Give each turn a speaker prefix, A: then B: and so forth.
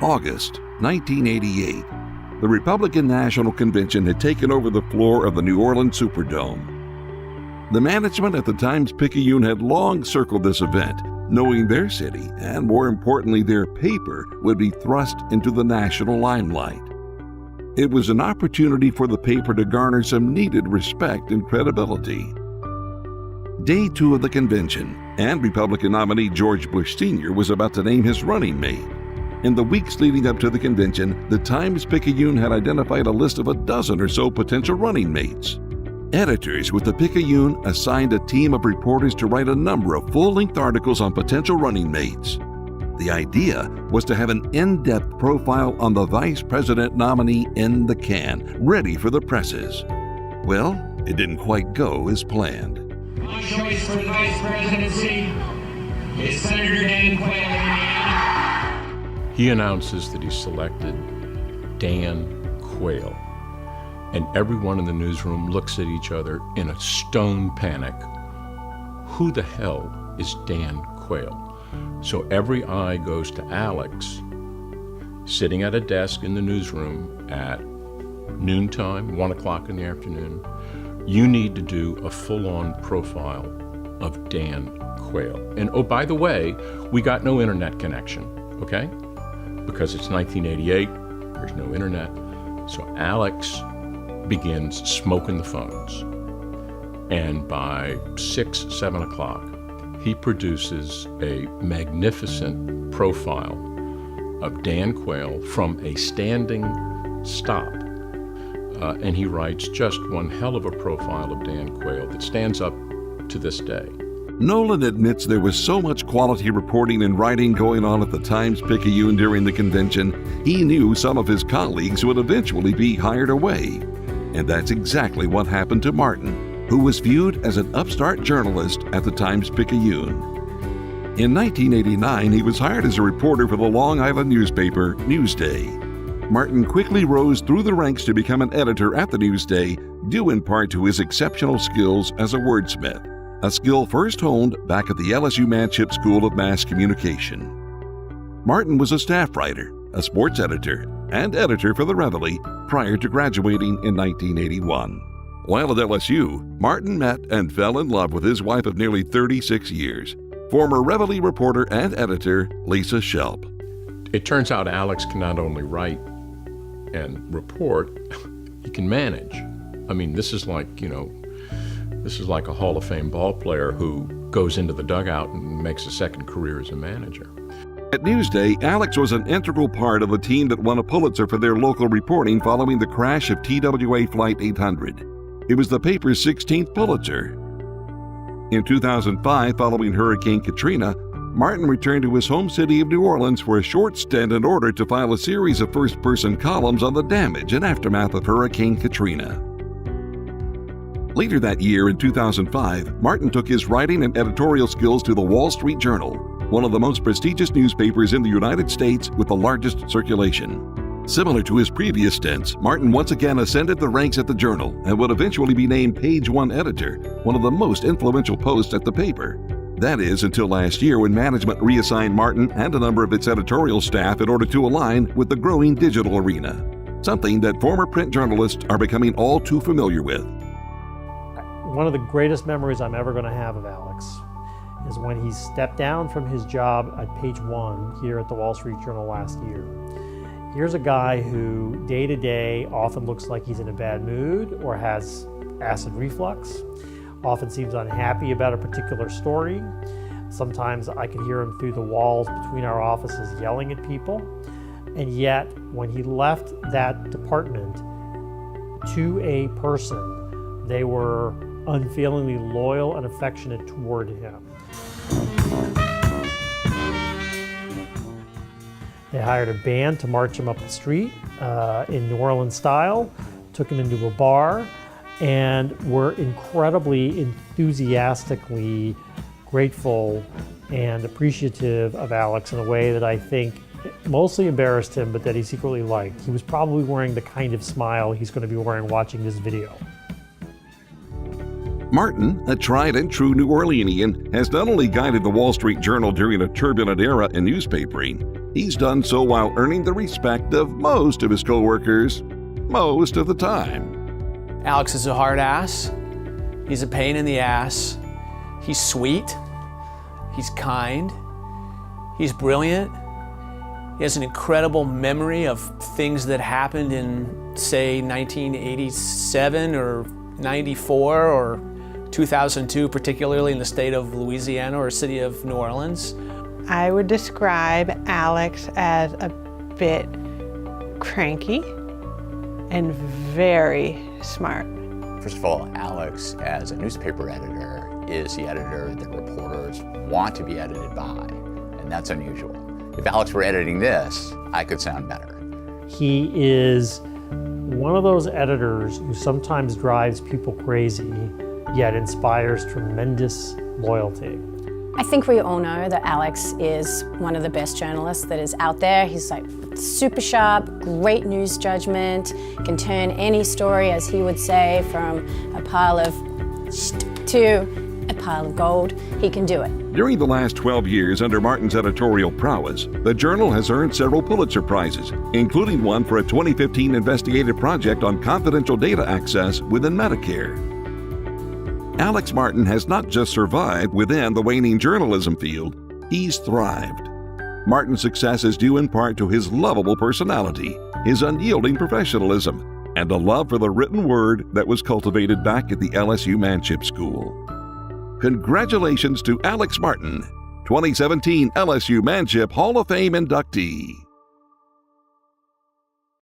A: August 1988. The Republican National Convention had taken over the floor of the New Orleans Superdome. The management at the Times Picayune had long circled this event, knowing their city, and more importantly their paper, would be thrust into the national limelight. It was an opportunity for the paper to garner some needed respect and credibility. Day 2 of the convention, and Republican nominee George Bush Sr. was about to name his running mate. In the weeks leading up to the convention, the Times Picayune had identified a list of a dozen or so potential running mates. Editors with the Picayune assigned a team of reporters to write a number of full-length articles on potential running mates. The idea was to have an in-depth profile on the vice president nominee in the can, ready for the presses. Well, it didn't quite go as planned.
B: My choice for the vice presidency is Senator Dan Quayle of Indiana.
C: He announces that he selected Dan Quayle. And everyone in the newsroom looks at each other in a stone panic. Who the hell is Dan Quayle? So every eye goes to Alex, sitting at a desk in the newsroom at noontime, 1 o'clock in the afternoon. You need to do a full-on profile of Dan Quayle. And oh, by the way, we got no internet connection, okay? Because it's 1988, there's no internet. So Alex begins smoking the phones. And by 6, 7 o'clock, he produces a magnificent profile of Dan Quayle from a standing stop. And he writes just one hell of a profile of Dan Quayle that stands up to this day.
A: Nolan admits there was so much quality reporting and writing going on at the Times Picayune during the convention, he knew some of his colleagues would eventually be hired away. And that's exactly what happened to Martin, who was viewed as an upstart journalist at the Times Picayune. In 1989, he was hired as a reporter for the Long Island newspaper, Newsday. Martin quickly rose through the ranks to become an editor at the Newsday, due in part to his exceptional skills as a wordsmith, a skill first honed back at the LSU Manship School of Mass Communication. Martin was a staff writer, a sports editor, and editor for the Reveille prior to graduating in 1981. While at LSU, Martin met and fell in love with his wife of nearly 36 years, former Reveille reporter and editor Lisa Shelp.
C: It turns out Alex can not only write and report, he can manage. I mean, this is like a Hall of Fame ball player who goes into the dugout and makes a second career as a manager.
A: At Newsday, Alex was an integral part of the team that won a Pulitzer for their local reporting following the crash of TWA Flight 800. It was the paper's 16th Pulitzer. In 2005, following Hurricane Katrina, Martin returned to his home city of New Orleans for a short stint in order to file a series of first-person columns on the damage and aftermath of Hurricane Katrina. Later that year, in 2005, Martin took his writing and editorial skills to the Wall Street Journal, one of the most prestigious newspapers in the United States with the largest circulation. Similar to his previous stints, Martin once again ascended the ranks at the Journal and would eventually be named Page One editor, one of the most influential posts at the paper. That is, until last year when management reassigned Martin and a number of its editorial staff in order to align with the growing digital arena, something that former print journalists are becoming all too familiar with.
D: One of the greatest memories I'm ever going to have of Alex is when he stepped down from his job at Page One here at the Wall Street Journal last year. Here's a guy who day to day often looks like he's in a bad mood or has acid reflux, often seems unhappy about a particular story. Sometimes I could hear him through the walls between our offices yelling at people. And yet, when he left that department to a person, they were unfailingly loyal and affectionate toward him. They hired a band to march him up the street in New Orleans style, took him into a bar, and were incredibly enthusiastically grateful and appreciative of Alex in a way that I think mostly embarrassed him, but that he secretly liked. He was probably wearing the kind of smile he's going to be wearing watching this video.
A: Martin, a tried and true New Orleanian, has not only guided the Wall Street Journal during a turbulent era in newspapering, He's done so while earning the respect of most of his coworkers, most of the time.
E: Alex is a hard ass. He's a pain in the ass. He's sweet. He's kind. He's brilliant. He has an incredible memory of things that happened in, say, 1987 or 94 or 2002, particularly in the state of Louisiana or city of New Orleans.
F: I would describe Alex as a bit cranky and very smart.
G: First of all, Alex, as a newspaper editor, is the editor that reporters want to be edited by, and that's unusual. If Alex were editing this, I could sound better.
D: He is one of those editors who sometimes drives people crazy, yet inspires tremendous loyalty.
H: I think we all know that Alex is one of the best journalists that is out there. He's like super sharp, great news judgment, can turn any story, as he would say, from a pile of shit to a pile of gold. He can do it.
A: During the last 12 years under Martin's editorial prowess, the Journal has earned several Pulitzer Prizes, including one for a 2015 investigative project on confidential data access within Medicare. Alex Martin has not just survived within the waning journalism field, he's thrived. Martin's success is due in part to his lovable personality, his unyielding professionalism, and a love for the written word that was cultivated back at the LSU Manship School. Congratulations to Alex Martin, 2017 LSU Manship Hall of Fame inductee.